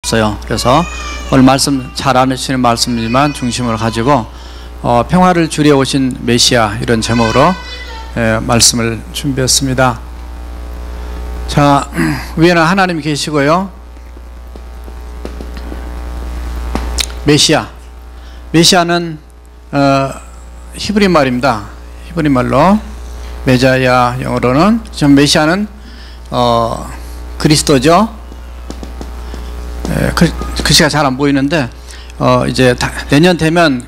없어요. 그래서 오늘 말씀 잘 아시는 말씀이지만 중심을 가지고 평화를 주려 오신 메시아, 이런 제목으로 말씀을 준비했습니다. 자, 위에는 하나님이 계시고요. 메시아는 히브리 말입니다. 히브리 말로 메자야, 영어로는 전 메시아는 그리스도죠. 글씨가 잘 안 보이는데 이제 내년 되면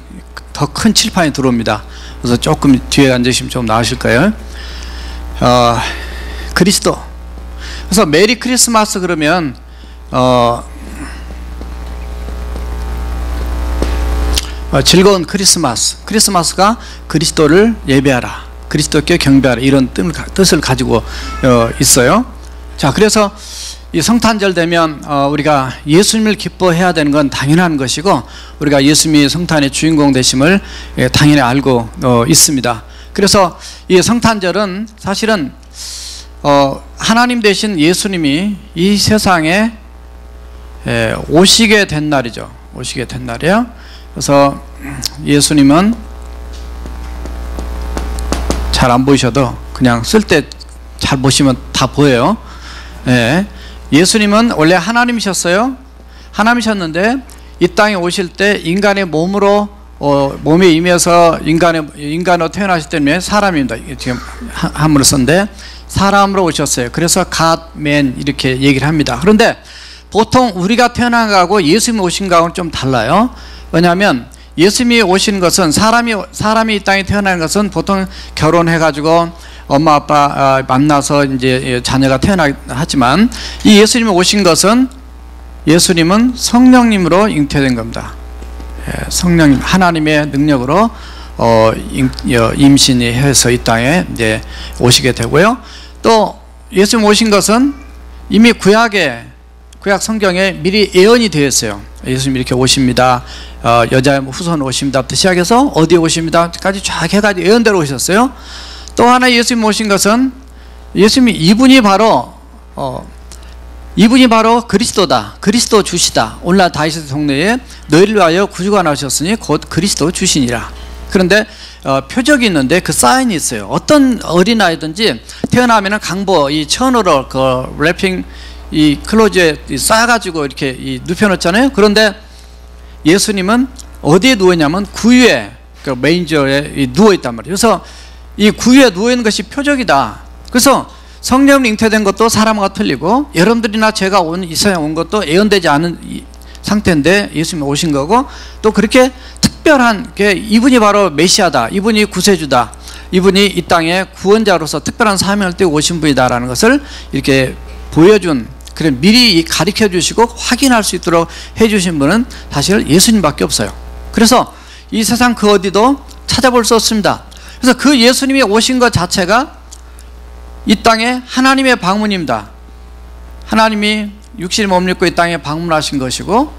더 큰 칠판이 들어옵니다. 그래서 조금 뒤에 앉으시면 좀 나으실 거예요. 그리스도. 그래서 메리 크리스마스 그러면 즐거운 크리스마스가 그리스도를 예배하라, 그리스도께 경배하라, 이런 뜻을 가지고 있어요. 자, 그래서 이 성탄절 되면 우리가 예수님을 기뻐해야 되는 건 당연한 것이고, 우리가 예수님이 성탄의 주인공 되심을 당연히 알고 있습니다. 그래서 이 성탄절은 사실은 하나님 되신 예수님이 이 세상에 오시게 된 날이죠. 오시게 된 날이에요. 그래서 예수님은 잘 안 보이셔도 그냥 쓸 때 잘 보시면 다 보여요. 예수님은 원래 하나님이셨어요. 하나님이셨는데 이 땅에 오실 때 인간의 몸으로 몸에 임해서 인간으로 태어나실 때문에 사람입니다. 지금 한문을 썼는데 사람으로 오셨어요. 그래서 God, man 이렇게 얘기를 합니다. 그런데 보통 우리가 태어난 거하고 예수님이 오신 거하고는 좀 달라요. 왜냐하면 예수님이 오신 것은 사람이 이 땅에 태어나는 것은 보통 결혼해가지고 엄마 아빠 만나서 이제 자녀가 태어나지만, 이 예수님이 오신 것은 예수님은 성령님으로 잉태된 겁니다. 성령님, 하나님의 능력으로 임신이 해서 이 땅에 이제 오시게 되고요. 또 예수님 오신 것은 이미 구약 성경에 미리 예언이 되어 있어요. 예수님 이렇게 오십니다. 여자의 후손 오십니다부터 시작해서 어디에 오십니다까지 쫙 해가지고 예언대로 오셨어요. 또 하나 예수님 오신 것은 예수님이 이분이 바로 그리스도다, 그리스도 주시다. 오늘날 다윗의 동네에 너희를 위하여 구주가 나오셨으니 곧 그리스도 주시니라. 그런데 표적이 있는데 그 사인이 있어요. 어떤 어린아이든지 태어나면은 강보, 이 천으로 그 랩핑 이 클로즈에 쌓아가지고 이렇게 눕혀놓잖아요. 그런데 예수님은 어디에 누워있냐면 구유에, 그 메인저에 누워있단 말이에요. 그래서 이 구유에 누워있는 것이 표적이다. 그래서 성령 잉태된 것도 사람과 틀리고, 여러분들이나 제가 이 세상에 온 것도 예언되지 않은 상태인데 예수님이 오신 거고, 또 그렇게 특별한 게 이분이 바로 메시아다, 이분이 구세주다, 이분이 이 땅에 구원자로서 특별한 사명을 띠고 오신 분이다라는 것을 이렇게 보여준, 그래 미리 가르쳐 주시고 확인할 수 있도록 해주신 분은 사실 예수님밖에 없어요. 그래서 이 세상 그 어디도 찾아볼 수 없습니다. 그래서 그 예수님이 오신 것 자체가 이 땅에 하나님의 방문입니다. 하나님이 육신의 몸을 입고 이 땅에 방문하신 것이고,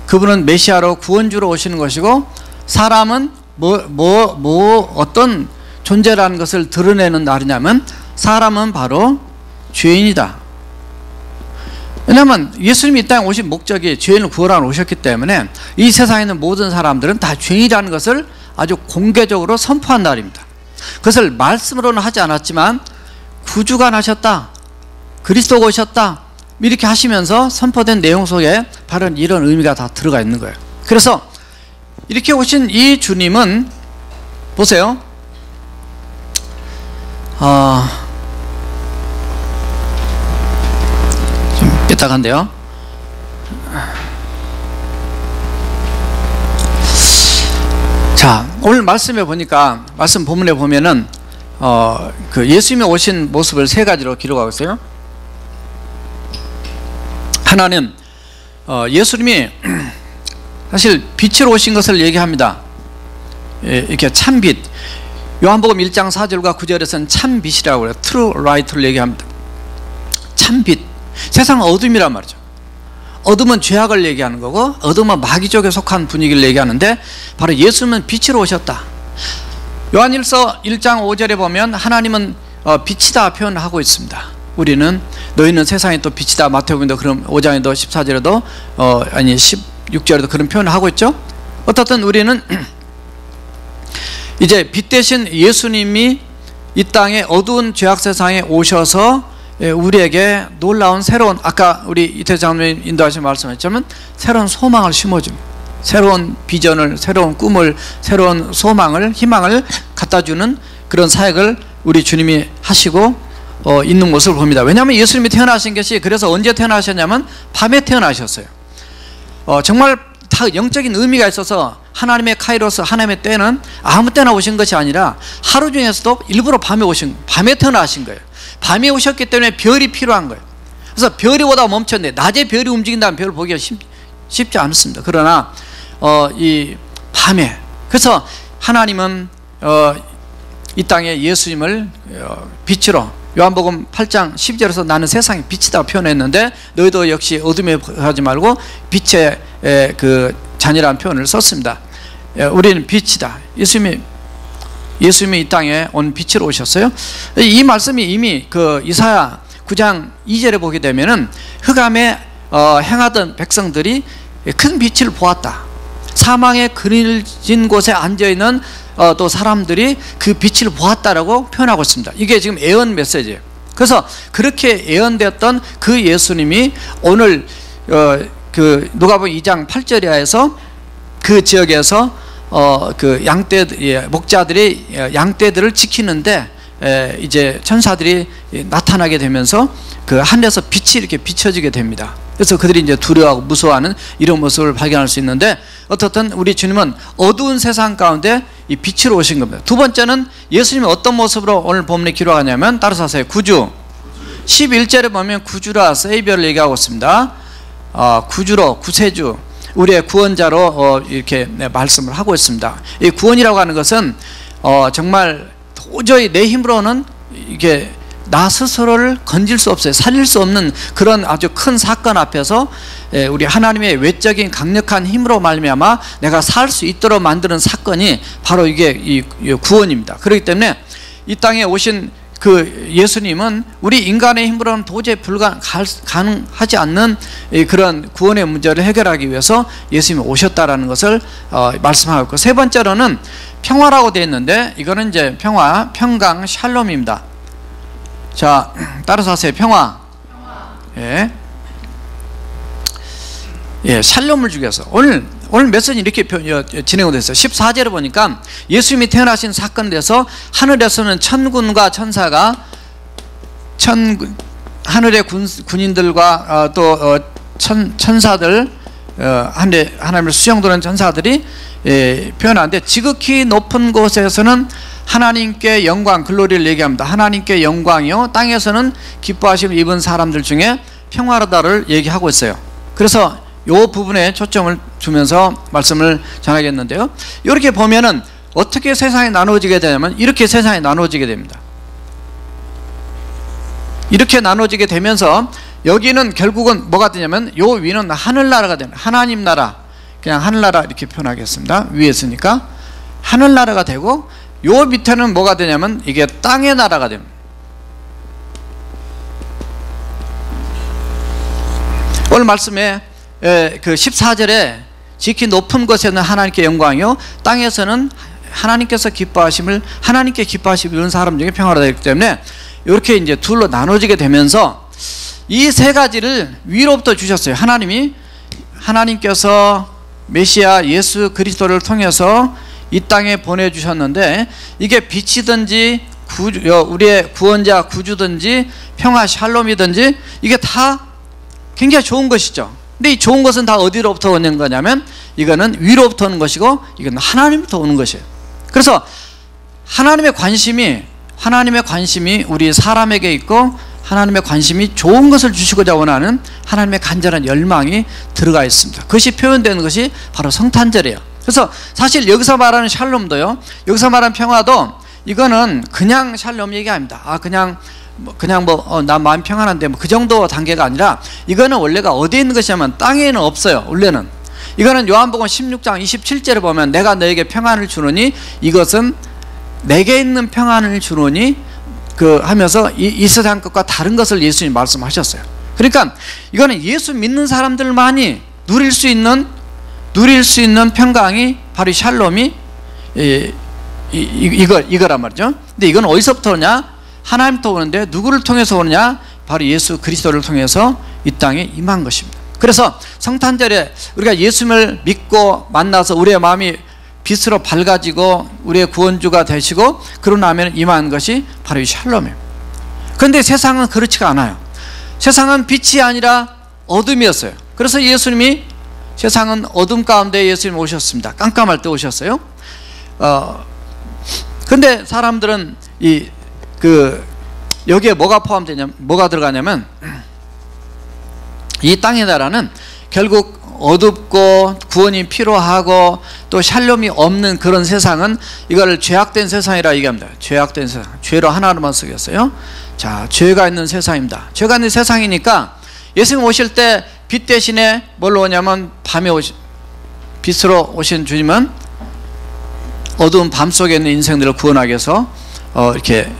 그분은 메시아로 구원주로 오시는 것이고, 사람은 어떤 존재라는 것을 드러내는 날이냐면, 사람은 바로 죄인이다. 왜냐하면 예수님이 이 땅에 오신 목적이 죄인을 구원하러 오셨기 때문에 이 세상에 있는 모든 사람들은 다 죄인이라는 것을 아주 공개적으로 선포한 날입니다. 그것을 말씀으로는 하지 않았지만 구주가 나셨다, 그리스도가 오셨다, 이렇게 하시면서 선포된 내용 속에 바로 이런 의미가 다 들어가 있는 거예요. 그래서 이렇게 오신 이 주님은 보세요. 좀 삐딱한데요. 자, 오늘 말씀에 보니까, 말씀 본문에 보면은 그 예수님이 오신 모습을 세 가지로 기록하고 있어요. 하나는 예수님이 사실 빛으로 오신 것을 얘기합니다. 이렇게 참빛, 요한복음 1장 4절과 9절에서는 참빛이라고 해요. 트루 라이트를 얘기합니다. 참빛, 세상은 어둠이란 말이죠. 어둠은 죄악을 얘기하는 거고, 어둠은 마귀족에 속한 분위기를 얘기하는데, 바로 예수님은 빛으로 오셨다. 요한일서 1장 5절에 보면 하나님은 빛이다 표현하고 있습니다. 우리는 너희는 세상의 또 빛이다. 마태복음도 그럼 5장에도 14절에도 아니 16절에도 그런 표현을 하고 있죠. 어떻든 우리는 이제 빛 대신 예수님이 이 땅에 어두운 죄악 세상에 오셔서 우리에게 놀라운 새로운, 아까 우리 이태수 장로님 인도하신 말씀했지만 새로운 소망을 심어줍니다. 새로운 비전을, 새로운 꿈을, 새로운 소망을, 희망을 갖다주는 그런 사역을 우리 주님이 하시고 있는 모습을 봅니다. 왜냐하면 예수님이 태어나신 것이, 그래서 언제 태어나셨냐면 밤에 태어나셨어요. 정말 다 영적인 의미가 있어서 하나님의 카이로스, 하나님의 때는 아무 때나 오신 것이 아니라 하루 중에서도 일부러 밤에 태어나신 거예요. 밤에 오셨기 때문에 별이 필요한 거예요. 그래서 별이 오다가 멈췄는데, 낮에 별이 움직인다면 별을 보기가 쉽지 않습니다. 그러나 이 밤에, 그래서 하나님은 이 땅에 예수님을 빛으로, 요한복음 8장 12절에서 나는 세상의 빛이다 표현했는데, 너희도 역시 어둠에 가지 말고 빛의 그 자녀라는 표현을 썼습니다. 우리는 빛이다. 예수님이 이 땅에 온 빛으로 오셨어요. 이 말씀이 이미 그 이사야 9장 2절에 보게 되면은 흑암에 행하던 백성들이 큰 빛을 보았다. 사망에 그늘진 곳에 앉아있는 또 사람들이 그 빛을 보았다라고 표현하고 있습니다. 이게 지금 예언 메시지예요. 그래서 그렇게 예언되었던 그 예수님이 오늘 그 누가복음 2장 8절에서 그 지역에서 그 목자들이 양떼들을 지키는데 이제 천사들이 나타나게 되면서 그 하늘에서 빛이 이렇게 비춰지게 됩니다. 그래서 그들이 이제 두려워하고 무서워하는 이런 모습을 발견할 수 있는데, 어떻든 우리 주님은 어두운 세상 가운데 이 빛으로 오신 겁니다. 두 번째는 예수님이 어떤 모습으로 오늘 본문에 기록하냐면, 따라서 하세요. 구주. 11절에 보면 구주라, 세이비어를 얘기하고 있습니다. 구주로, 구세주, 우리의 구원자로 이렇게 말씀을 하고 있습니다. 이 구원이라고 하는 것은 정말 도저히 내 힘으로는 이게 나 스스로를 건질 수 없어요. 살릴 수 없는 그런 아주 큰 사건 앞에서 우리 하나님의 외적인 강력한 힘으로 말미암아 내가 살 수 있도록 만드는 사건이 바로 이게 이 구원입니다. 그렇기 때문에 이 땅에 오신 그 예수님은 우리 인간의 힘으로는 도저히 가능하지 않는 그런 구원의 문제를 해결하기 위해서 예수님이 오셨다라는 것을 말씀하고 있고, 세 번째로는 평화라고 되어 있는데, 이거는 이제 평강, 샬롬입니다. 자, 따라서 하세요. 평화. 예, 샬롬을 주기 위해서 오늘 메시지 이렇게 진행이 됐어요. 14절에 보니까 예수님이 태어나신 사건에 대해서 하늘에서는 천군과 천사가 하늘의 군인들과 또 천사들, 하나님을 수용도는 천사들이 표현하는데, 지극히 높은 곳에서는 하나님께 영광, 글로리를 얘기합니다. 하나님께 영광이요, 땅에서는 기뻐하심을 입은 사람들 중에 평화로다를 얘기하고 있어요. 그래서 이 부분에 초점을 두면서 말씀을 전하겠는데요, 이렇게 보면은 어떻게 세상이 나누어지게 되냐면 이렇게 세상이 나누어지게 됩니다. 이렇게 나누어지게 되면서 여기는 결국은 뭐가 되냐면, 요 위는 하늘나라가 됩니다. 하나님 나라, 그냥 하늘나라 이렇게 표현하겠습니다. 위에 있으니까 하늘나라가 되고, 요 밑에는 뭐가 되냐면 이게 땅의 나라가 됩니다. 오늘 말씀에 그 14절에 지극히 높은 곳에는 하나님께 영광이요, 땅에서는 하나님께 기뻐하심을 이룬 사람 중에 평화로다 했기 때문에 이렇게 이제 둘로 나눠지게 되면서 이 세 가지를 위로부터 주셨어요. 하나님께서 메시아 예수 그리스도를 통해서 이 땅에 보내주셨는데, 이게 빛이든지 우리의 구원자 구주든지 평화 샬롬이든지 이게 다 굉장히 좋은 것이죠. 근데 이 좋은 것은 다 어디로부터 오는 거냐면, 이거는 위로부터 오는 것이고 이건 하나님부터 오는 것이에요. 그래서 하나님의 관심이 우리 사람에게 있고, 하나님의 관심이 좋은 것을 주시고자 원하는 하나님의 간절한 열망이 들어가 있습니다. 그것이 표현되는 것이 바로 성탄절이에요. 그래서 사실 여기서 말하는 샬롬도요, 여기서 말하는 평화도 이거는 그냥 샬롬 얘기 아닙니다. 그냥 나 마음 평안한데 그 정도 단계가 아니라, 이거는 원래가 어디에 있는 것이냐면 땅에는 없어요. 원래는 이거는 요한복음 16장 27절에 보면 내가 너에게 평안을 주노니, 이것은 내게 있는 평안을 주노니 하면서 이 세상 것과 다른 것을 예수님 말씀하셨어요. 그러니까 이거는 예수 믿는 사람들만이 누릴 수 있는 평강이 바로 이 샬롬이 이거란 말이죠. 근데 이건 어디서부터 오냐? 하나님부터 오는데 누구를 통해서 오느냐? 바로 예수 그리스도를 통해서 이 땅에 임한 것입니다. 그래서 성탄절에 우리가 예수님을 믿고 만나서 우리의 마음이 빛으로 밝아지고 우리의 구원주가 되시고 그러고 나면 임한 것이 바로 이 샬롬이에요. 그런데 세상은 그렇지가 않아요. 세상은 빛이 아니라 어둠이었어요. 그래서 예수님이 세상은 어둠 가운데 예수님 오셨습니다. 깜깜할 때 오셨어요. 근데 사람들은 여기에 뭐가 들어가냐면 이 땅의 나라는 결국 어둡고 구원이 필요하고 또 샬롬이 없는 그런 세상은 이걸 죄악된 세상이라 얘기합니다. 죄악된 세상. 죄로 하나로만 쓰겠어요. 자, 죄가 있는 세상입니다. 죄가 있는 세상이니까 예수님 오실 때 빛 대신에 뭘로 오냐면 빛으로 오신 주님은 어두운 밤 속에 있는 인생들을 구원하기 위해서 이렇게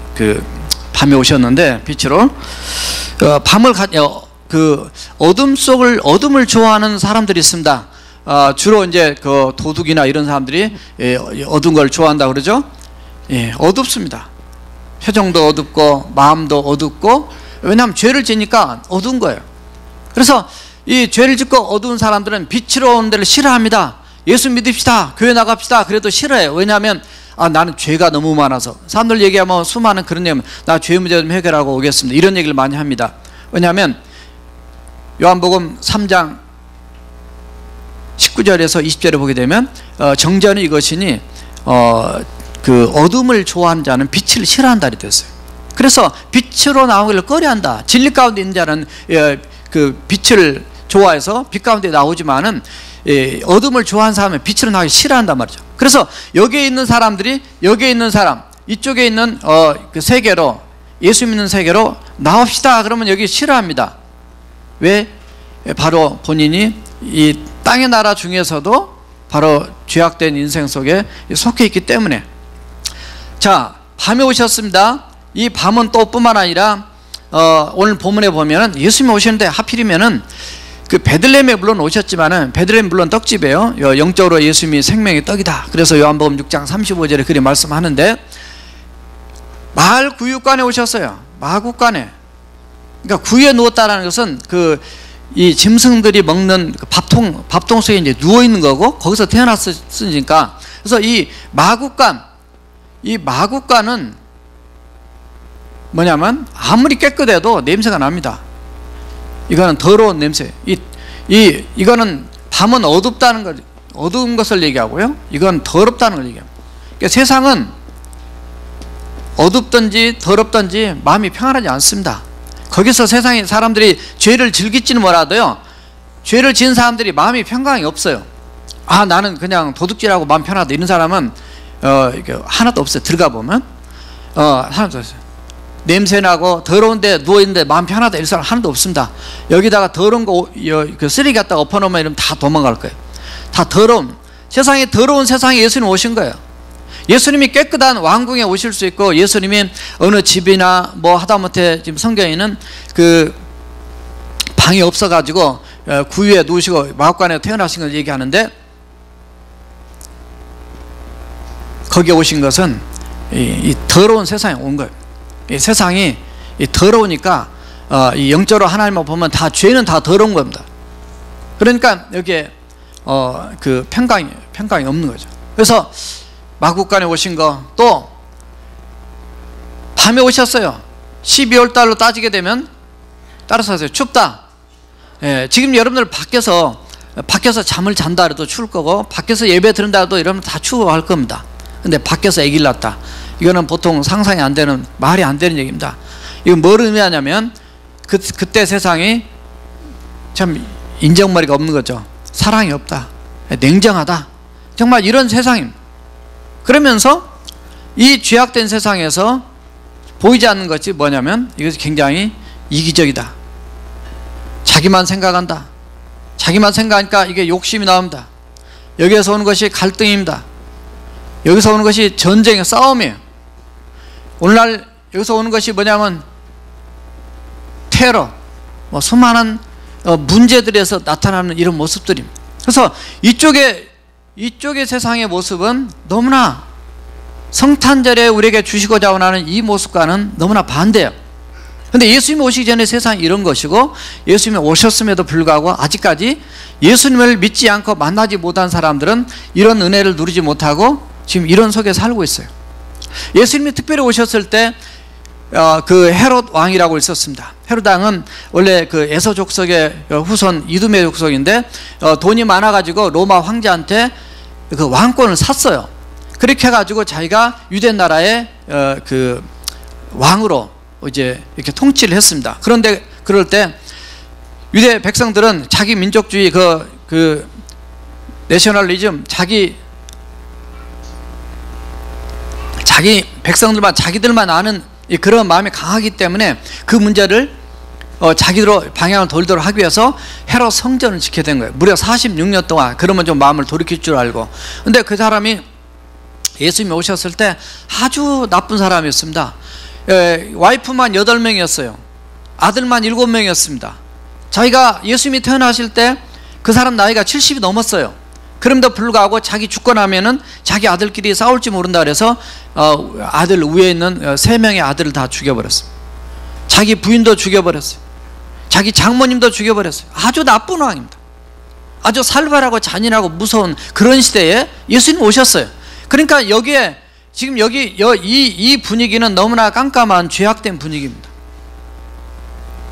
밤에 오셨는데 빛으로 어둠을 좋아하는 사람들이 있습니다. 주로 이제 도둑이나 이런 사람들이 어두운 걸 좋아한다 그러죠. 어둡습니다. 표정도 어둡고 마음도 어둡고, 왜냐하면 죄를 지니까 어두운 거예요. 그래서 이 죄를 짓고 어두운 사람들은 빛으로 오는 데를 싫어합니다. 예수 믿읍시다, 교회 나갑시다, 그래도 싫어해요. 왜냐하면 나는 죄가 너무 많아서. 사람들 얘기하면 수많은 그런 얘기하면 나 죄 문제 좀 해결하고 오겠습니다, 이런 얘기를 많이 합니다. 왜냐하면 요한복음 3장 19절에서 20절에 보게 되면 정죄는 이것이니 어둠을 좋아하는 자는 빛을 싫어한다 이렇게 됐어요. 그래서 빛으로 나오기를 꺼려한다. 진리 가운데 있는 자는 빛을 좋아해서 빛 가운데 나오지만은 어둠을 좋아하는 사람은 빛으로 나오기 싫어한단 말이죠. 그래서 여기에 있는 사람들이 이쪽에 있는 세계로, 예수 믿는 세계로 나옵시다 그러면 여기 싫어합니다. 왜? 바로 본인이 이 땅의 나라 중에서도 바로 죄악된 인생 속에 속해 있기 때문에. 자, 밤에 오셨습니다. 이 밤은 또 뿐만 아니라 오늘 본문에 보면은 예수님이 오셨는데 하필이면은 베들레헴에 물론 오셨지만은, 베들레헴 물론 떡집이에요. 영적으로 예수님이 생명의 떡이다. 그래서 요한복음 6장 35절에 그리 말씀하는데, 마을 구유관에 오셨어요. 마구간에. 그러니까 구유에 누웠다라는 것은 이 짐승들이 먹는 밥통 속에 이제 누워 있는 거고 거기서 태어났으니까. 그래서 이 마구간은 뭐냐면 아무리 깨끗해도 냄새가 납니다. 이거는 더러운 냄새. 이거는 밤은 어둡다는 걸, 어두운 것을 얘기하고요, 이건 더럽다는 걸 얘기합니다. 그러니까 세상은 어둡든지 더럽든지 마음이 평안하지 않습니다. 거기서 세상의 사람들이 죄를 즐길지는 몰라도요, 죄를 지은 사람들이 마음이 평강이 없어요. 나는 그냥 도둑질하고 마음 편하다 이런 사람은 하나도 없어요. 들어가 보면 하나도 없어요. 냄새나고 더러운데 누워있는데 마음 편하다 이런 사람 하나도 없습니다. 여기다가 더러운 거 쓰레기 갖다가 엎어놓으면 이러면 다 도망갈 거예요. 다 더러운 세상에 예수님 오신 거예요. 예수님이 깨끗한 왕궁에 오실 수 있고, 예수님이 어느 집이나 뭐 하다못해 지금 성경에는 방이 없어가지고 구유에 누우시고 마구간에 태어나신 걸 얘기하는데, 거기에 오신 것은 이 더러운 세상에 온 거예요. 이 세상이 더러우니까 이 영적으로 하나님을 보면 다 죄는 다 더러운 겁니다. 그러니까 여기에 평강이 없는 거죠. 그래서 마구간에 오신 거, 또 밤에 오셨어요. 12월 달로 따지게 되면 따라서 하세요. 춥다. 지금 여러분들 밖에서 잠을 잔다 해도 추울 거고, 밖에서 예배 드린다 해도 이러면 다 추워할 겁니다. 근데 밖에서 아기를 낳았다, 이거는 보통 상상이 안 되는, 말이 안 되는 얘기입니다. 이건 뭘 의미하냐면 그때 세상이 참 인정머리가 없는 거죠. 사랑이 없다, 냉정하다, 정말 이런 세상입니다. 그러면서 이 죄악된 세상에서 보이지 않는 것이 뭐냐면, 이것이 굉장히 이기적이다. 자기만 생각한다. 자기만 생각하니까 이게 욕심이 나옵니다. 여기에서 오는 것이 갈등입니다. 여기서 오는 것이 전쟁의 싸움이에요. 오늘날 여기서 오는 것이 뭐냐면 테러, 수많은 문제들에서 나타나는 이런 모습들입니다. 그래서 이쪽의 세상의 모습은 너무나 성탄절에 우리에게 주시고자 하는 이 모습과는 너무나 반대예요. 그런데 예수님이 오시기 전에 세상이 이런 것이고, 예수님이 오셨음에도 불구하고 아직까지 예수님을 믿지 않고 만나지 못한 사람들은 이런 은혜를 누리지 못하고 지금 이런 속에 살고 있어요. 예수님이 특별히 오셨을 때 그 헤롯 왕이라고 있었습니다. 헤롯 왕은 원래 그 에서 족속의 후손 이두메 족속인데 돈이 많아가지고 로마 황제한테 그 왕권을 샀어요. 그렇게 해가지고 자기가 유대 나라의 그 왕으로 이제 이렇게 통치를 했습니다. 그런데 그럴 때 유대 백성들은 자기 민족주의 그 내셔널리즘, 자기 백성들만 자기들만 아는 그런 마음이 강하기 때문에 그 문제를 자기로 방향을 돌리도록 하기 위해서 헤롯 성전을 지켜야 된 거예요. 무려 46년 동안. 그러면 좀 마음을 돌이킬 줄 알고. 근데 그 사람이 예수님이 오셨을 때 아주 나쁜 사람이었습니다. 와이프만 8명이었어요. 아들만 7명이었습니다. 자기가 예수님이 태어나실 때 그 사람 나이가 70이 넘었어요. 그럼에도 불구하고 자기 죽고 나면은 자기 아들끼리 싸울지 모른다 그래서 아들 위에 있는 3명의 아들을 다 죽여버렸어요. 자기 부인도 죽여버렸어요. 자기 장모님도 죽여버렸어요. 아주 나쁜 왕입니다. 아주 살벌하고 잔인하고 무서운 그런 시대에 예수님 오셨어요. 그러니까 여기에 지금 이 분위기는 너무나 깜깜한 죄악된 분위기입니다.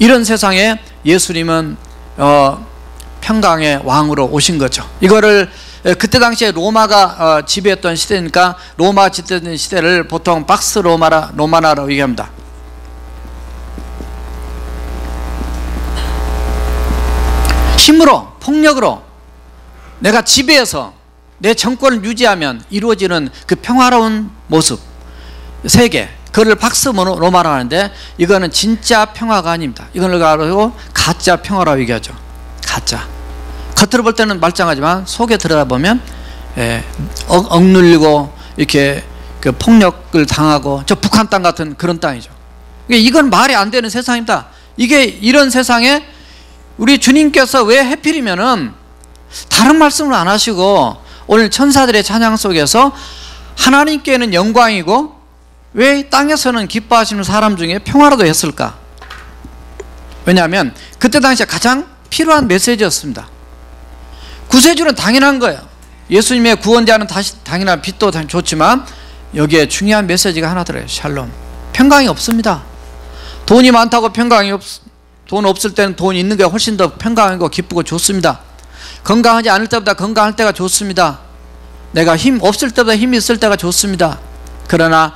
이런 세상에 예수님은 평강의 왕으로 오신 거죠. 이거를 그때 당시에 로마가 지배했던 시대니까 로마 지배했던 시대를 보통 박스 로마나라고 얘기합니다. 힘으로, 폭력으로 내가 지배해서 내 정권을 유지하면 이루어지는 그 평화로운 모습, 세계, 그걸 박스 로마라고 하는데 이거는 진짜 평화가 아닙니다. 이걸 가지고 가짜 평화라고 얘기하죠. 가짜. 겉으로 볼 때는 말짱하지만 속에 들여다보면 억눌리고 이렇게 그 폭력을 당하고, 저 북한 땅 같은 그런 땅이죠. 이건 말이 안 되는 세상입니다. 이런 세상에 우리 주님께서 왜 하필이면은 다른 말씀을 안 하시고 오늘 천사들의 찬양 속에서 하나님께는 영광이고 왜 땅에서는 기뻐하시는 사람 중에 평화라도 했을까? 왜냐하면 그때 당시에 가장 필요한 메시지였습니다. 구세주는 당연한 거예요. 예수님의 구원자는 당연한 빛도 좋지만 여기에 중요한 메시지가 하나 들어요. 샬롬. 평강이 없습니다. 돈이 많다고 돈 없을 때는 돈 있는 게 훨씬 더 평강하고 기쁘고 좋습니다. 건강하지 않을 때보다 건강할 때가 좋습니다. 내가 힘 없을 때보다 힘이 있을 때가 좋습니다. 그러나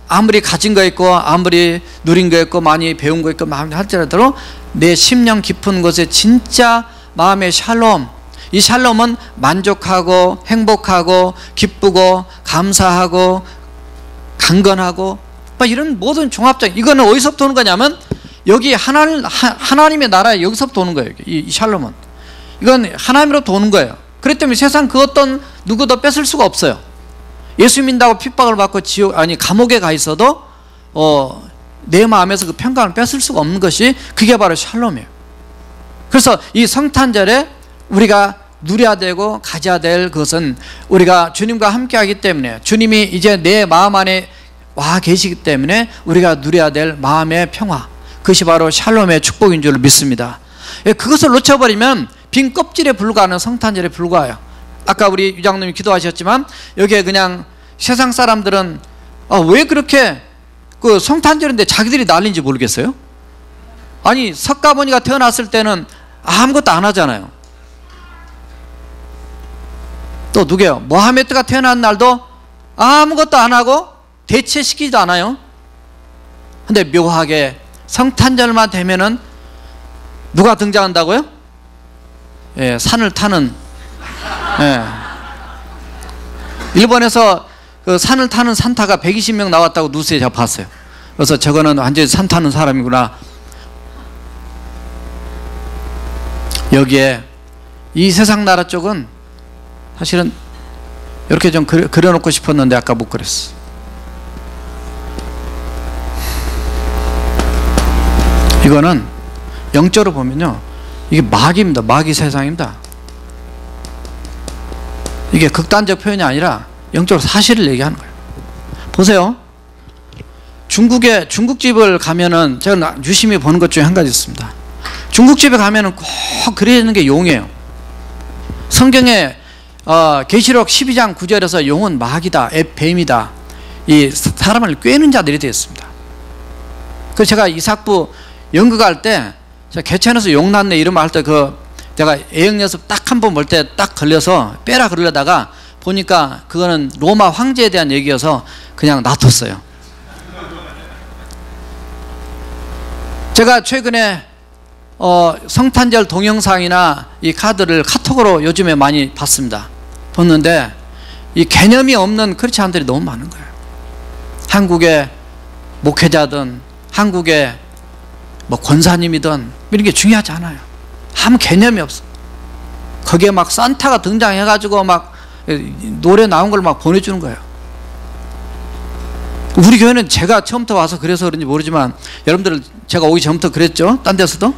아무리 가진 거 있고 아무리 누린 거 있고 많이 배운 거 있고 마음이 할지라도 내 심령 깊은 곳에 진짜 마음의 샬롬, 이 샬롬은 만족하고 행복하고 기쁘고 감사하고 강건하고 이런 모든 종합적, 이거는 어디서부터 오는 거냐면 여기 하나님의 나라에 여기서부터 오는 거예요. 이 샬롬은 이건 하나님으로부터 오는 거예요. 그렇기 때문에 세상 그 어떤 누구도 뺏을 수가 없어요. 예수 믿는다고 핍박을 받고 감옥에 가 있어도 내 마음에서 그 평강을 뺏을 수가 없는 것이 그게 바로 샬롬이에요. 그래서 이 성탄절에 우리가 누려야 되고 가져야 될 것은 우리가 주님과 함께 하기 때문에, 주님이 이제 내 마음 안에 와 계시기 때문에 우리가 누려야 될 마음의 평화, 그것이 바로 샬롬의 축복인 줄 믿습니다. 그것을 놓쳐버리면 빈 껍질에 불과하는 성탄절에 불과해요. 아까 우리 유장님이 기도하셨지만 여기에 그냥 세상 사람들은 왜 그렇게 그 성탄절인데 자기들이 난리인지 모르겠어요? 아니 석가모니가 태어났을 때는 아무것도 안 하잖아요. 또 누구예요? 모하메드가 태어난 날도 아무것도 안 하고 대체시키지도 않아요. 근데 묘하게 성탄절만 되면은 누가 등장한다고요? 산을 타는, 일본에서 그 산을 타는 산타가 120명 나왔다고 뉴스에 제가 봤어요. 그래서 저거는 완전히 산 타는 사람이구나. 여기에 이 세상 나라 쪽은 사실은 이렇게 좀 그려놓고 싶었는데 아까 못 그렸어. 이거는 영적으로 보면요, 이게 마귀입니다. 마귀 세상입니다. 이게 극단적 표현이 아니라 영적으로 사실을 얘기하는 거예요. 보세요. 중국집을 가면은, 제가 유심히 보는 것 중에 한 가지 있습니다. 중국집에 가면은 꼭 그려져 있는 게 용이에요. 성경에 계시록 12장 9절에서 용은 마귀다, 뱀이다, 이 사람을 꿰는 자들이 되어 있습니다. 그래서 제가 이삭부 연극할 때, 제가 개천에서 용 났네 이런 말 할 때, 내가 애역 연습 딱 한 번 볼 때 딱 걸려서 빼라 그러려다가 보니까 그거는 로마 황제에 대한 얘기여서 그냥 놔뒀어요. 제가 최근에 성탄절 동영상이나 이 카드를 카톡으로 요즘에 많이 봤습니다. 봤는데 이 개념이 없는 크리스찬들이 너무 많은 거예요. 한국의 목회자든 한국의 뭐 권사님이든 이런 게 중요하지 않아요. 아무 개념이 없어. 거기에 막 산타가 등장해가지고 막 노래 나온 걸 막 보내주는 거예요. 우리 교회는 제가 처음부터 와서 그래서 그런지 모르지만, 여러분들 제가 오기 전부터 그랬죠? 딴 데서도.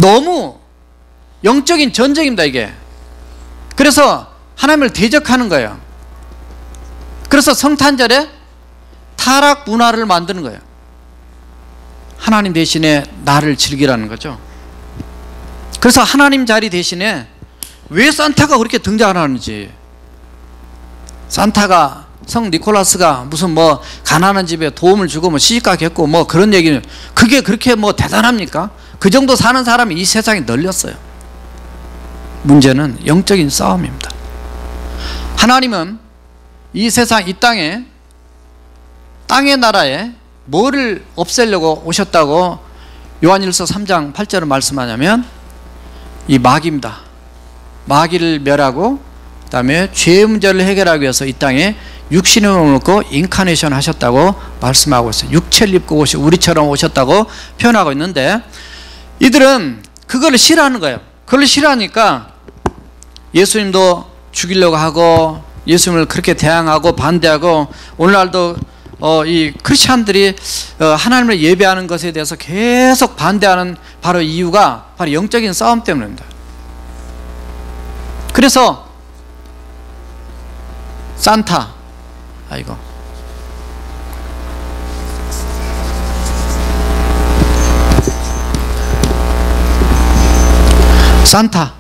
너무 영적인 전쟁입니다, 이게. 그래서 하나님을 대적하는 거예요. 그래서 성탄절에 타락 문화를 만드는 거예요. 하나님 대신에 나를 즐기라는 거죠. 그래서 하나님 자리 대신에 왜 산타가 그렇게 등장을 하는지, 산타가, 성 니콜라스가 무슨 뭐 가난한 집에 도움을 주고 뭐 시집가게 했고 뭐 그런 얘기는, 그게 그렇게 뭐 대단합니까? 그 정도 사는 사람이 이 세상에 널렸어요. 문제는 영적인 싸움입니다. 하나님은 이 세상, 이 땅의 나라에 뭐를 없애려고 오셨다고 요한일서 3장 8절을 말씀하냐면, 이 마귀입니다. 마귀를 멸하고 그 다음에 죄의 문제를 해결하기 위해서 이 땅에 육신을 먹고 인카네이션 하셨다고 말씀하고 있어요. 육체를 입고 우리처럼 오셨다고 표현하고 있는데, 이들은 그걸 싫어하는 거예요. 그걸 싫어하니까 예수님도 죽이려고 하고 예수님을 그렇게 대항하고 반대하고, 오늘날도 이 크리스찬들이 하나님을 예배하는 것에 대해서 계속 반대하는 바로 이유가 바로 영적인 싸움 때문입니다. 그래서 산타, 산타,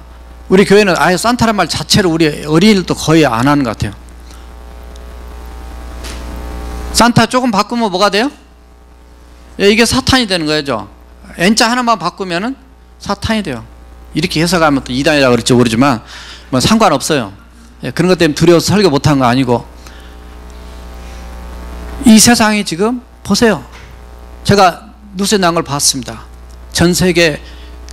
우리 교회는 아예 산타란 말 자체를 우리 어린이들도 거의 안 하는 것 같아요. 산타 조금 바꾸면 뭐가 돼요? 이게 사탄이 되는 거죠. N자 하나만 바꾸면은 사탄이 돼요. 이렇게 해석하면 또 이단이라고 그럴지 모르지만 뭐 상관없어요. 그런 것 때문에 두려워서 설교 못한 거 아니고, 이 세상이 지금 보세요. 제가 뉴스에 나온 걸 봤습니다. 전 세계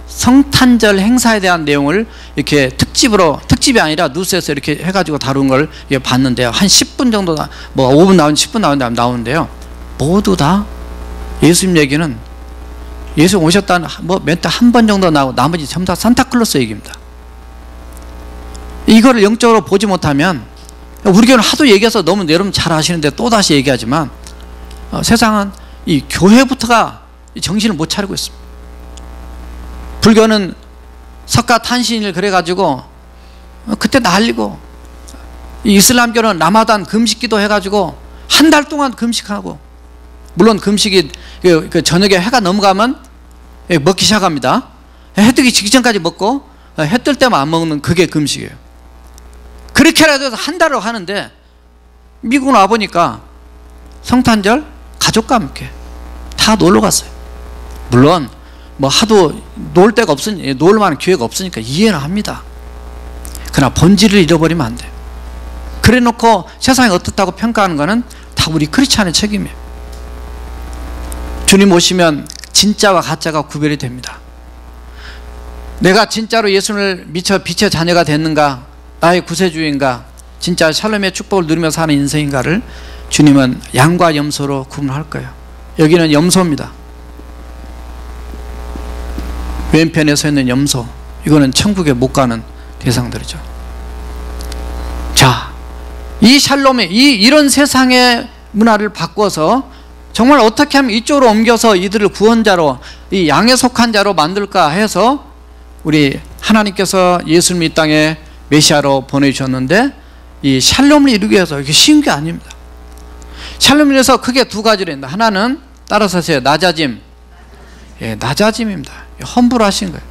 성탄절 행사에 대한 내용을 이렇게 특집이 아니라 뉴스에서 이렇게 해가지고 다룬 걸 봤는데요. 한 10분 정도, 뭐 5분 나오는 10분 나오는데요. 모두 다 예수님 얘기는, 예수 오셨다는 뭐 멘트 한 번 정도 나오고 나머지 전부 다 산타클로스 얘기입니다. 이거를 영적으로 보지 못하면, 우리 교회는 하도 얘기해서 너무 여러분 잘 아시는데 또 다시 얘기하지만, 세상은 이 교회부터가 정신을 못 차리고 있습니다. 불교는 석가탄신일 그래가지고 그때 난리고, 이슬람교는 라마단 금식기도 해가지고 한 달 동안 금식하고, 물론 금식이 그 저녁에 해가 넘어가면 먹기 시작합니다. 해 뜨기 직전까지 먹고 해 뜰 때만 안 먹는 그게 금식이에요. 그렇게라도 해서 한 달을 하는데, 미국 와보니까 성탄절 가족과 함께 다 놀러 갔어요. 물론 뭐 하도 놀 데가 없으니, 놀 만한 기회가 없으니까 이해는 합니다. 그러나 본질을 잃어버리면 안 돼요. 그래 놓고 세상이 어떻다고 평가하는 거는 다 우리 크리스찬의 책임이에요. 주님 오시면 진짜와 가짜가 구별이 됩니다. 내가 진짜로 예수를 미쳐 빛의 자녀가 됐는가, 나의 구세주인가, 진짜 샬롬의 축복을 누리며 사는 인생인가를 주님은 양과 염소로 구분할 거예요. 여기는 염소입니다. 왼편에 서 있는 염소, 이거는 천국에 못 가는 대상들이죠. 자, 이 샬롬의 이런 세상의 문화를 바꿔서 정말 어떻게 하면 이쪽으로 옮겨서 이들을 구원자로, 이 양에 속한 자로 만들까 해서 우리 하나님께서 예수님 이 땅에 메시아로 보내주셨는데, 이 샬롬을 이루기 위해서, 이게 쉬운 게 아닙니다. 샬롬을 위해서 크게 두 가지로 했다. 하나는 따라서 하세요. 낮아짐. 예, 낮아짐입니다. 험불하신 거예요.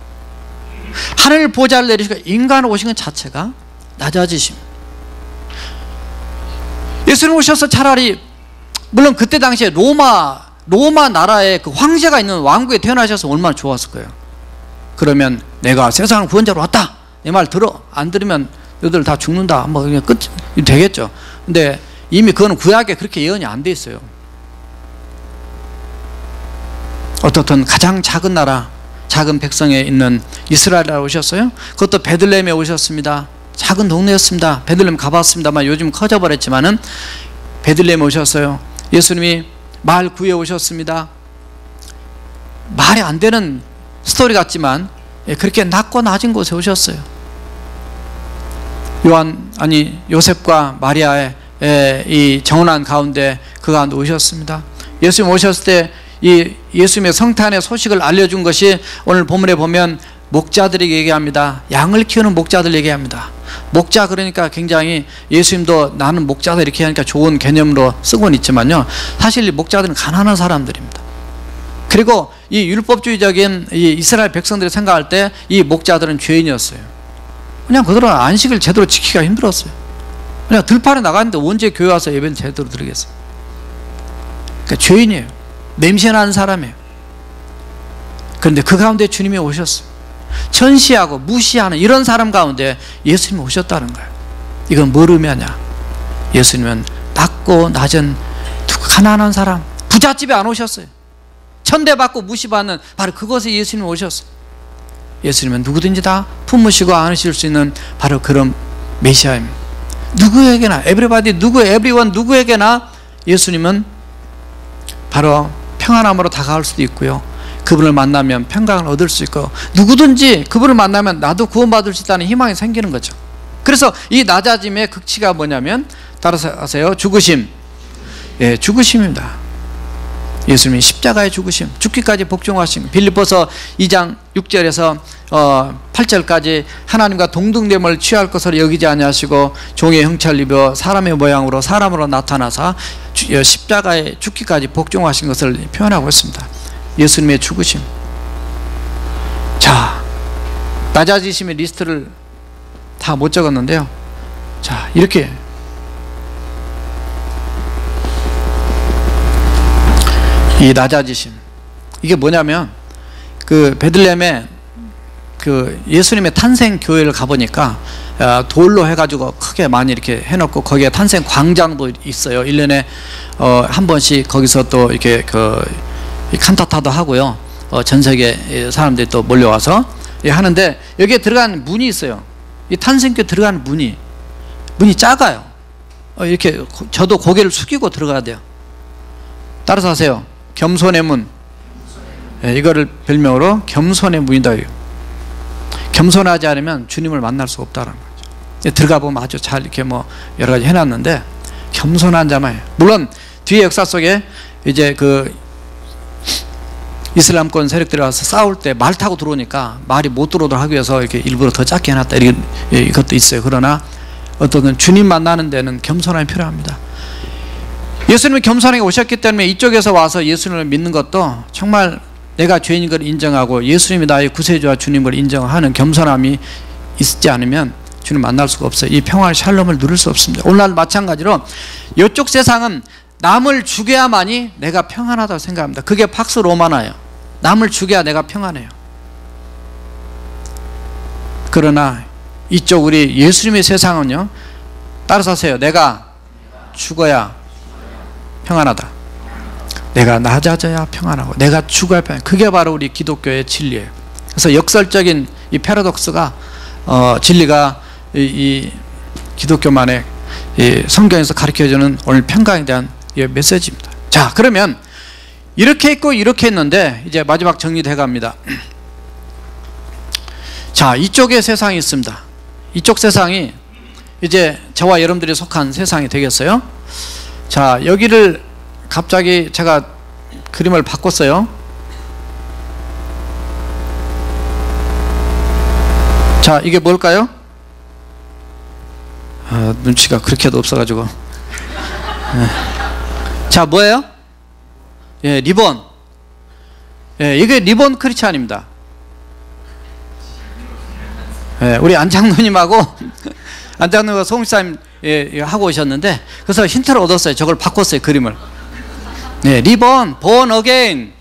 하늘 보좌를 내리시고 인간 오신 것 자체가 낮아지심. 예수님 오셔서 차라리, 물론 그때 당시에 로마 나라에 그 황제가 있는 왕국에 태어나셔서 얼마나 좋았을 거예요. 그러면 내가 세상을 구원자로 왔다, 내 말 들어, 안 들으면 너희들 다 죽는다, 뭐 그냥 끝 되겠죠. 근데 이미 그거는 구약에 그렇게 예언이 안 돼 있어요. 어떻든 가장 작은 나라, 작은 백성에 있는 이스라엘에 오셨어요. 그것도 베들레헴에 오셨습니다. 작은 동네였습니다. 베들레헴 가봤습니다만 요즘 커져버렸지만은 베들레헴에 오셨어요. 예수님이 마을 구에 오셨습니다. 말이 안 되는 스토리 같지만 그렇게 낮고 낮은 곳에 오셨어요. 요셉과 마리아의 이 정혼한 가운데 그 가운데 오셨습니다. 예수님 오셨을 때 이 예수님의 성탄의 소식을 알려준 것이 오늘 본문에 보면 목자들에게 얘기합니다. 양을 키우는 목자들 얘기합니다. 목자, 그러니까 굉장히 예수님도 나는 목자다 이렇게 하니까 좋은 개념으로 쓰고는 있지만요, 사실 목자들은 가난한 사람들입니다. 그리고 이 율법주의적인 이 이스라엘 백성들이 생각할 때 이 목자들은 죄인이었어요. 그냥 그들은 안식을 제대로 지키기가 힘들었어요. 그냥 들판에 나갔는데 언제 교회 와서 예배를 제대로 드리겠어요. 그러니까 죄인이에요. 냄새나는 사람이에요. 그런데 그 가운데 주님이 오셨어요. 전시하고 무시하는 이런 사람 가운데 예수님이 오셨다는 거예요. 이건 뭘 의미하냐? 예수님은 낮고 낮은 가난한 사람, 부잣집에 안 오셨어요. 천대받고 무시받는 바로 그곳에 예수님이 오셨어요. 예수님은 누구든지 다 품으시고 안으실 수 있는 바로 그런 메시아입니다. 누구에게나, everyone, 누구에게나 예수님은 바로 평안함으로 다가올 수도 있고요, 그분을 만나면 평강을 얻을 수 있고, 누구든지 그분을 만나면 나도 구원받을 수 있다는 희망이 생기는 거죠. 그래서 이 낮아짐의 극치가 뭐냐면, 따라서 하세요. 죽으심. 예, 죽으심입니다. 예수님이 십자가의 죽으심, 죽기까지 복종하심. 빌립보서 2장 6절에서 8절까지 하나님과 동등됨을 취할 것으로 여기지 아니하시고 종의 형체를 입어 사람의 모양으로 사람으로 나타나사 십자가의 죽기까지 복종하신 것을 표현하고 있습니다. 예수님의 죽으심. 자, 낮아지심의 리스트를 다 못 적었는데요. 자, 이렇게 이 낮아지심, 이게 뭐냐면 그 베들레헴에 그 예수님의 탄생 교회를 가보니까 돌로 해가지고 크게 많이 이렇게 해놓고 거기에 탄생 광장도 있어요. 1년에 한 번씩 거기서 또 이렇게 그 칸타타도 하고요. 전 세계 사람들이 또 몰려와서 하는데, 여기에 들어가는 문이 있어요. 이 탄생교회 들어가는 문이 작아요. 이렇게 저도 고개를 숙이고 들어가야 돼요. 따라서 하세요. 겸손의 문. 이거를 별명으로 겸손의 문이다. 겸손하지 않으면 주님을 만날 수 없다는 거죠. 들어가 보면 아주 잘 이렇게 뭐 여러 가지 해놨는데, 겸손한 자만. 물론 뒤에 역사 속에 이제 그 이슬람권 세력들이 와서 싸울 때 말 타고 들어오니까 말이 못 들어오도록 하기 위해서 이렇게 일부러 더 작게 해놨다, 이것도 있어요. 그러나 어떤 주님 만나는 데는 겸손함이 필요합니다. 예수님이 겸손하게 오셨기 때문에 이쪽에서 와서 예수님을 믿는 것도 정말 내가 죄인인 걸 인정하고 예수님이 나의 구세주와 주님을 인정하는 겸손함이 있지 않으면 주님 만날 수가 없어요. 이 평화의 샬롬을 누릴 수 없습니다. 오늘날 마찬가지로 이쪽 세상은 남을 죽여야만이 내가 평안하다고 생각합니다. 그게 팍스 로마나예요. 남을 죽여야 내가 평안해요. 그러나 이쪽 우리 예수님의 세상은요, 따라서 하세요. 내가 죽어야 평안하다. 내가 낮아져야 평안하고 내가 죽어야 평안하다. 그게 바로 우리 기독교의 진리예요. 그래서 역설적인 이 패러독스가 진리가 이 기독교만의 이 성경에서 가르쳐주는 오늘 평강에 대한 이 메시지입니다. 자, 그러면 이렇게 있고 이렇게 있는데 이제 마지막 정리돼 갑니다. 자, 이쪽에 세상이 있습니다. 이쪽 세상이 이제 저와 여러분들이 속한 세상이 되겠어요. 자, 여기를 갑자기 제가 그림을 바꿨어요. 자, 이게 뭘까요? 눈치가 그렇게도 없어가지고. 자, 뭐예요? 예, 리본. 예, 이게 리본 크리스찬입니다. 예, 우리 안장로님하고 안장로님과 송시사님 하고 오셨는데, 그래서 힌트를 얻었어요. 저걸 바꿨어요, 그림을. 예, 리본, born again,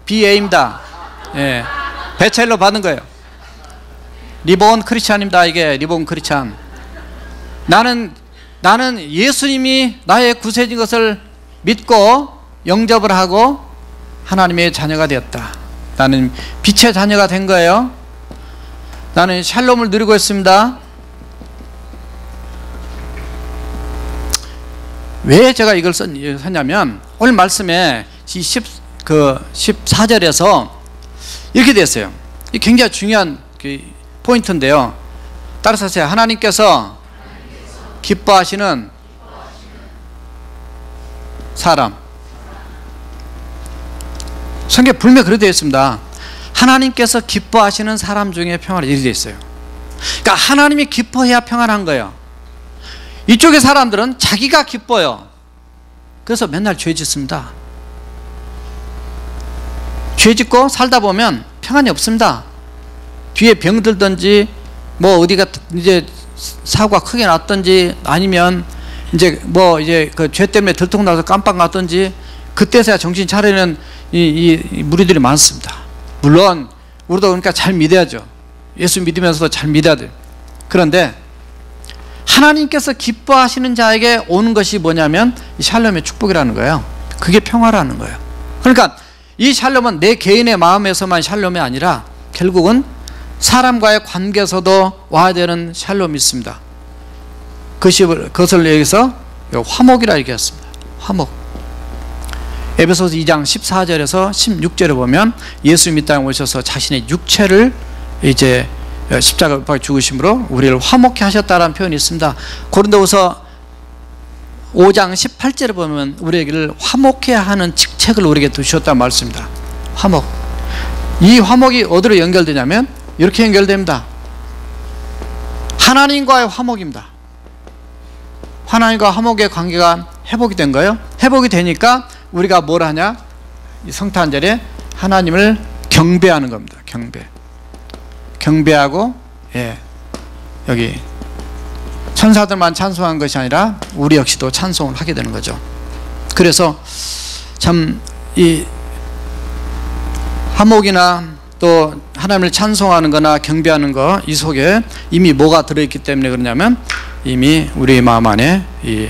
BA입니다. 예, 배첼로 받은 거예요. 리본 크리스찬입니다. 이게 리본 크리스찬. 나는 예수님이 나의 구세진 것을 믿고 영접을 하고 하나님의 자녀가 되었다. 나는 빛의 자녀가 된 거예요. 나는 샬롬을 누리고 있습니다. 왜 제가 이걸 썼냐면, 오늘 말씀에 14절에서 이렇게 됐어요. 이 굉장히 중요한 포인트인데요. 따라서 하세요. 하나님께서 기뻐하시는 사람. 성경에 분명히 그렇게 되어 있습니다. 하나님께서 기뻐하시는 사람 중에 평안이 이렇게 되어 있어요. 그러니까 하나님이 기뻐해야 평안한 거예요. 이쪽의 사람들은 자기가 기뻐요. 그래서 맨날 죄 짓습니다. 죄 짓고 살다 보면 평안이 없습니다. 뒤에 병들든지 뭐 어디가 이제 사고가 크게 났든지, 아니면 이제 뭐 이제 그 죄 때문에 들통나서 깜빡 났든지, 그때서야 정신 차리는 이 무리들이 많습니다. 물론 우리도 그러니까 잘 믿어야죠. 예수 믿으면서도 잘 믿어야 돼요. 그런데 하나님께서 기뻐하시는 자에게 오는 것이 뭐냐면 이 샬롬의 축복이라는 거예요. 그게 평화라는 거예요. 그러니까 이 샬롬은 내 개인의 마음에서만 샬롬이 아니라 결국은 사람과의 관계에서도 와야 되는 샬롬이 있습니다. 그것을 여기서 화목이라 얘기했습니다. 화목. 에베소서 2장 14절에서 16절에 보면 예수님 이 땅에 오셔서 자신의 육체를 이제 십자가에 죽으심으로 우리를 화목케 하셨다라는 표현이 있습니다. 고린도후서 5장 18절에 보면 우리에게를 화목케 하는 직책을 우리에게 두셨다는 말씀입니다. 화목. 이 화목이 어디로 연결되냐면 이렇게 연결됩니다. 하나님과의 화목입니다. 하나님과 화목의 관계가 회복이 된 거예요. 회복이 되니까 우리가 뭘 하냐? 이 성탄절에 하나님을 경배하는 겁니다. 경배하고, 예, 여기 천사들만 찬송한 것이 아니라 우리 역시도 찬송을 하게 되는 거죠. 그래서 참 이 화목이나 또 하나님을 찬송하는 거나 경배하는 거, 이 속에 이미 뭐가 들어있기 때문에 그러냐면 이미 우리 마음 안에 이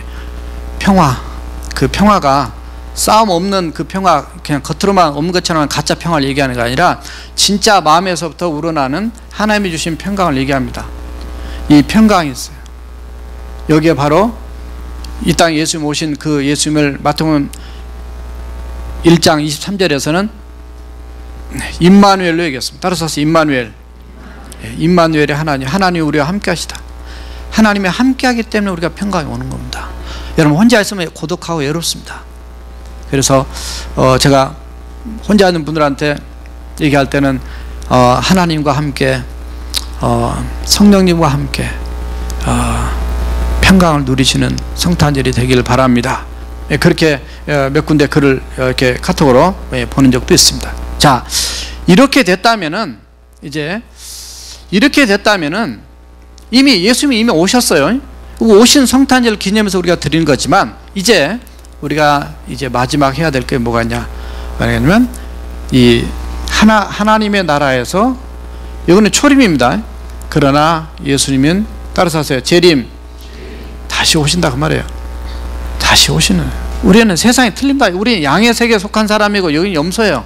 평화, 그 평화가 싸움 없는 그 평화, 그냥 겉으로만 없는 것처럼 가짜 평화를 얘기하는 게 아니라 진짜 마음에서부터 우러나는 하나님이 주신 평강을 얘기합니다. 이 평강이 있어요. 여기에 바로 이 땅에 예수님 오신 그 예수님을 마태복음 1장 23절에서는 임마누엘로 얘기했습니다. 따라서 임마누엘. 임마누엘의 하나님, 하나님이 우리와 함께 하시다. 하나님이 함께 하기 때문에 우리가 평강이 오는 겁니다. 여러분 혼자 있으면 고독하고 외롭습니다. 그래서 제가 혼자 있는 분들한테 얘기할 때는 하나님과 함께 성령님과 함께 평강을 누리시는 성탄절이 되기를 바랍니다. 그렇게 몇 군데 글을 이렇게 카톡으로 보낸 적도 있습니다. 자, 이렇게 됐다면은 이미 예수님이 이미 오셨어요. 오신 성탄절 기념해서 우리가 드리는 거지만 이제 우리가 이제 마지막 해야 될 게 뭐가 있냐? 뭐냐면 이 하나님의 나라에서, 이거는 초림입니다. 그러나 예수님은 따라서 하세요. 재림, 다시 오신다 그 말이에요. 다시 오시는. 우리는 세상이 틀립니다. 우리 양의 세계에 속한 사람이고 여기는 염소예요.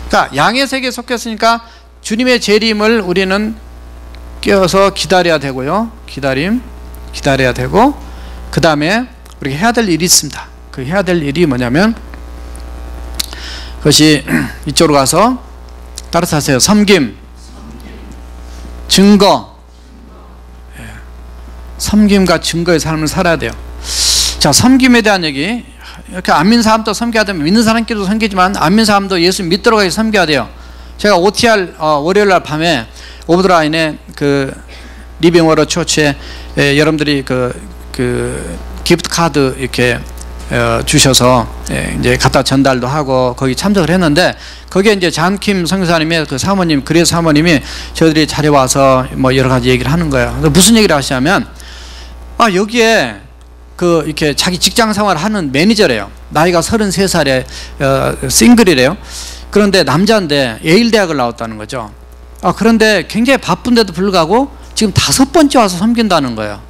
그러니까 양의 세계에 속했으니까 주님의 재림을 우리는 깨어서 기다려야 되고요. 기다려야 되고, 그 다음에 우리가 해야 될 일이 있습니다. 그 해야 될 일이 뭐냐면 그것이 이쪽으로 가서 따라서 하세요. 섬김, 증거. 섬김과 증거의 삶을 살아야 돼요. 자, 섬김에 대한 얘기 이렇게 안 믿는 사람도 섬겨야 되면 믿는 사람끼리도 섬기지만 안 믿는 사람도 예수 믿도록 해서 섬겨야 돼요. 제가 OTR 월요일 날 밤에 오브드라인에 그 리빙 워터 처치에 여러분들이 그 기프트 카드 이렇게 주셔서 이제 갖다 전달도 하고 거기 참석을 했는데, 거기에 이제 잔킴 선교사님의 그 사모님, 그레스 사모님이 저희들이 자리에 와서 뭐 여러 가지 얘기를 하는 거예요. 무슨 얘기를 하시냐면, 여기에 그 이렇게 자기 직장 생활을 하는 매니저래요. 나이가 33살에 싱글이래요. 그런데 남자인데 예일 대학을 나왔다는 거죠. 그런데 굉장히 바쁜데도 불구하고 지금 5번째 와서 섬긴다는 거예요.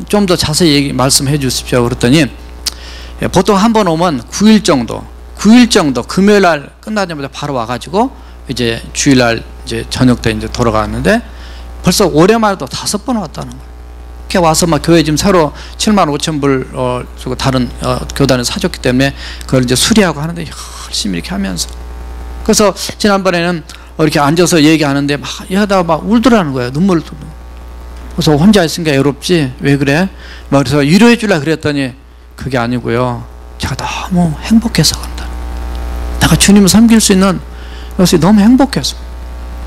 좀 더 자세히 말씀해 주십시오. 그랬더니 보통 한 번 오면 9일 정도 금요일 날 끝나자마자 바로 와가지고 이제 주일날 이제 저녁 때 이제 돌아가는데, 벌써 올해만 해도 5번 왔다는 거예요. 이렇게 와서 막 교회 지금 새로 75,000불 주고 다른 교단에서 사줬기 때문에 그걸 이제 수리하고 하는데 열심히 이렇게 하면서, 그래서 지난번에는 이렇게 앉아서 얘기하는데 막 이러다가 막 울더라는 거예요. 눈물을 뚫고. 그래서 혼자 있으니까 외롭지 왜 그래? 막 그래서 위로해 주려고 그랬더니 그게 아니고요, 제가 너무 행복해서 간다. 내가 주님을 섬길 수 있는 것이 너무 행복해서.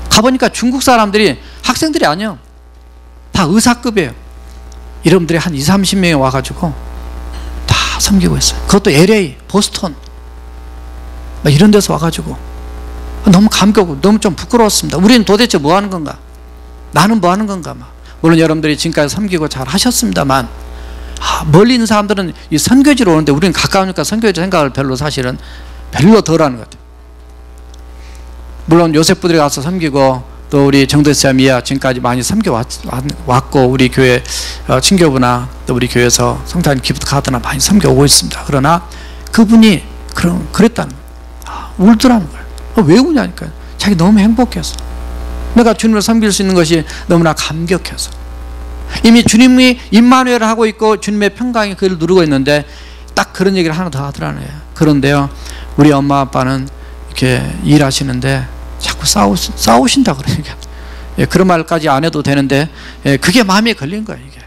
가보니까 중국 사람들이 학생들이 아니에요. 다 의사급이에요. 여러분들이 한 20-30명이 와가지고 다 섬기고 있어요. 그것도 LA, 보스턴 막 이런 데서 와가지고 너무 감격하고 너무 좀 부끄러웠습니다. 우리는 도대체 뭐 하는 건가? 나는 뭐 하는 건가? 막. 물론 여러분들이 지금까지 섬기고 잘 하셨습니다만, 멀리 있는 사람들은 이 선교지로 오는데 우리는 가까우니까 선교지 생각을 별로 사실은 별로 덜 하는 것 같아요. 물론 요셉부들이 가서 섬기고, 또 우리 정대사 미아 지금까지 많이 섬겨왔고, 우리 교회 친교부나 또 우리 교회에서 성탄 기프트 카드나 많이 섬겨오고 있습니다. 그러나 그분이 그랬다는 거예요. 울더라는 거예요. 왜 우냐니까요. 자기 너무 행복해서, 내가 주님을 섬길 수 있는 것이 너무나 감격해서. 이미 주님이 임마누엘을 하고 있고 주님의 평강이 그를 누르고 있는데 딱 그런 얘기를 하나 더 하더라는 거예요. 그런데요, 우리 엄마 아빠는 이렇게 일하시는데 자꾸 싸우신다 그러니까, 그런 말까지 안 해도 되는데 그게 마음에 걸린 거예요. 이게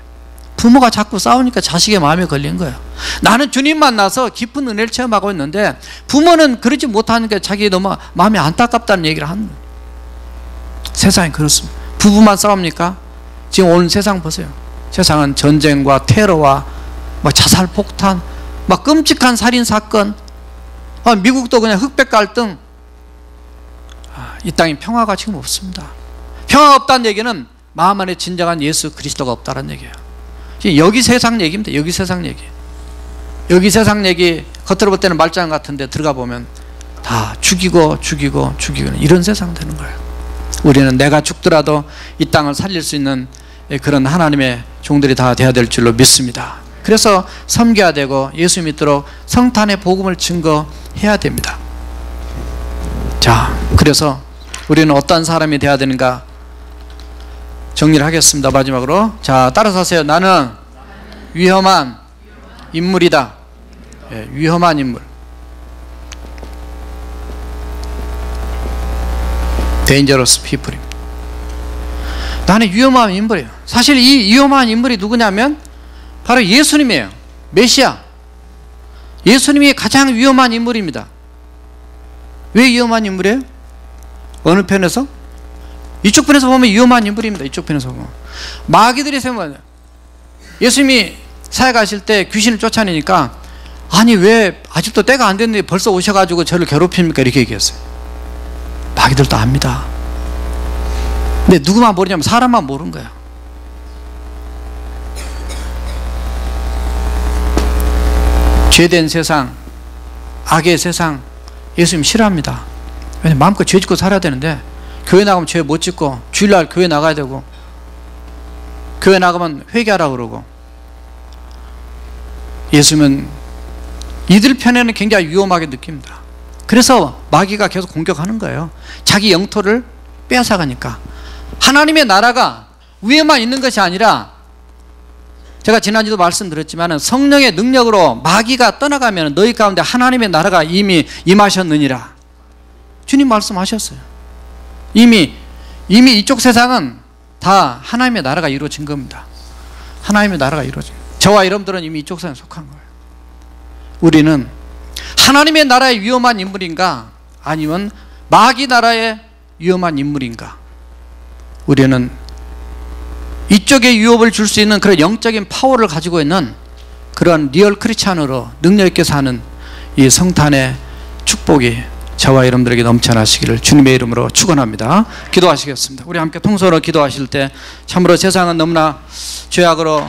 부모가 자꾸 싸우니까 자식의 마음에 걸린 거예요. 나는 주님 만나서 깊은 은혜를 체험하고 있는데 부모는 그러지 못하니까 자기 너무 마음이 안타깝다는 얘기를 하는 거예요. 세상이 그렇습니다. 부부만 싸웁니까? 지금 오늘 세상 보세요. 세상은 전쟁과 테러와 막 자살 폭탄, 막 끔찍한 살인 사건, 미국도 그냥 흑백 갈등. 이 땅에 평화가 지금 없습니다. 평화가 없다는 얘기는 마음 안에 진정한 예수 그리스도가 없다는 얘기예요. 여기 세상 얘기입니다. 여기 세상 얘기. 여기 세상 얘기 겉으로 볼 때는 말짱 같은데 들어가 보면 다 죽이고 이런 세상 되는 거예요. 우리는 내가 죽더라도 이 땅을 살릴 수 있는 그런 하나님의 종들이 다 되어야 될 줄로 믿습니다. 그래서 섬겨야 되고 예수 믿도록 성탄의 복음을 증거해야 됩니다. 자, 그래서 우리는 어떤 사람이 되어야 되는가 정리를 하겠습니다. 마지막으로, 자, 따라서 하세요. 나는 위험한 인물이다. 위험한 인물. Dangerous people입니다. 나는 위험한 인물이에요. 사실 이 위험한 인물이 누구냐면 바로 예수님이에요. 메시아. 예수님이 가장 위험한 인물입니다. 왜 위험한 인물이에요? 어느 편에서? 이쪽 편에서 보면 위험한 인물입니다. 이쪽 편에서 보면. 마귀들이 세면 예수님이 사역하실 때 귀신을 쫓아내니까, 아니 왜 아직도 때가 안 됐는데 벌써 오셔가지고 저를 괴롭힙니까? 이렇게 얘기했어요. 마귀들도 압니다. 근데 누구만 모르냐면 사람만 모르는 거예요. 죄된 세상, 악의 세상 예수님 싫어합니다. 왜냐면 마음껏 죄 짓고 살아야 되는데, 교회 나가면 죄 못 짓고, 주일날 교회 나가야 되고, 교회 나가면 회개하라고 그러고. 예수님은 이들 편에는 굉장히 위험하게 느낍니다. 그래서 마귀가 계속 공격하는 거예요. 자기 영토를 빼앗아가니까. 하나님의 나라가 위에만 있는 것이 아니라, 제가 지난주도 말씀드렸지만 성령의 능력으로 마귀가 떠나가면 너희 가운데 하나님의 나라가 이미 임하셨느니라. 주님 말씀하셨어요. 이미 이쪽 세상은 다 하나님의 나라가 이루어진 겁니다. 하나님의 나라가 이루어진 거예요. 저와 여러분들은 이미 이쪽 세상에 속한 거예요. 우리는 하나님의 나라의 위험한 인물인가 아니면 마귀 나라의 위험한 인물인가? 우리는 이쪽에 유업을 줄 수 있는 그런 영적인 파워를 가지고 있는 그런 리얼 크리스찬으로 능력 있게 사는 이 성탄의 축복이 저와 여러분들에게 넘쳐나시기를 주님의 이름으로 축원합니다. 기도하시겠습니다. 우리 함께 통성으로 기도하실 때 참으로 세상은 너무나 죄악으로